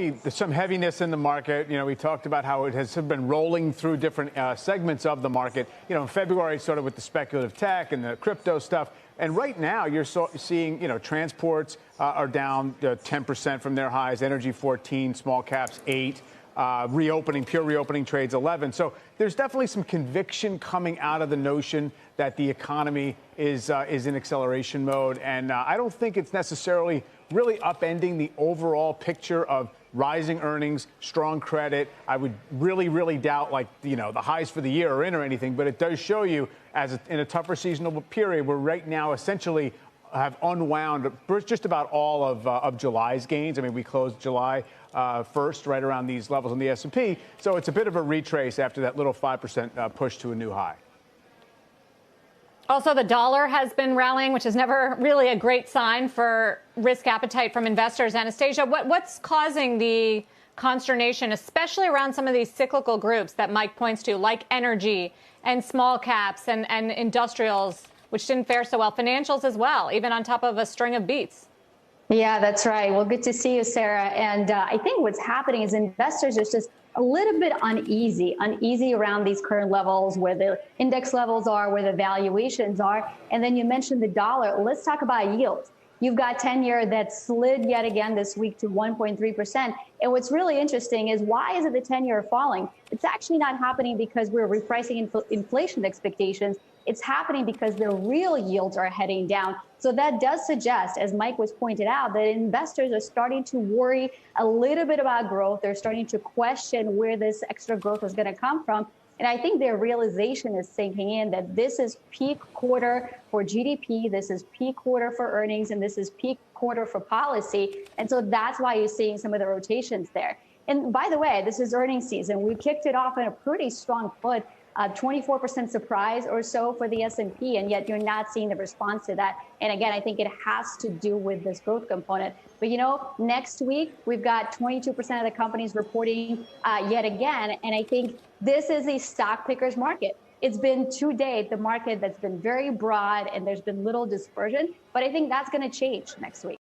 There's some heaviness in the market. We talked about how it has been rolling through different segments of the market. In February, sort of with the speculative tech and the crypto stuff. And right now, you're seeing, transports are down 10% from their highs, energy 14, small caps 8, pure reopening trades 11. So there's definitely some conviction coming out of the notion that the economy is in acceleration mode. And I don't think it's necessarily really upending the overall picture of rising earnings, strong credit. I would really doubt the highs for the year are in or anything, but it does show you in a tougher seasonal period, we're right now essentially have unwound just about all of July's gains. I mean, we closed July 1st right around these levels on the S&P. So it's a bit of a retrace after that little 5% push to a new high. Also, the dollar has been rallying, which is never really a great sign for risk appetite from investors. Anastasia, what's causing the consternation, especially around some of these cyclical groups that Mike points to, like energy and small caps and industrials, which didn't fare so well, financials as well, even on top of a string of beats? Yeah, that's right. Well, good to see you, Sarah. And I think what's happening is investors are just a little bit uneasy around these current levels, where the index levels are, where the valuations are. And then you mentioned the dollar. Let's talk about yields. You've got 10-year that slid yet again this week to 1.3%. And what's really interesting is, why is it the 10-year falling? It's actually not happening because we're repricing inflation expectations. It's happening because the real yields are heading down. So that does suggest, as Mike was pointed out, that investors are starting to worry a little bit about growth. They're starting to question where this extra growth is going to come from. And I think their realization is sinking in that this is peak quarter for GDP, this is peak quarter for earnings, and this is peak quarter for policy. And so that's why you're seeing some of the rotations there. And by the way, this is earnings season. We kicked it off on a pretty strong foot. 24% surprise or so for the S&P, and yet you're not seeing the response to that. And again, I think it has to do with this growth component. But next week, we've got 22% of the companies reporting yet again. And I think this is a stock picker's market. It's been to date the market that's been very broad and there's been little dispersion. But I think that's going to change next week.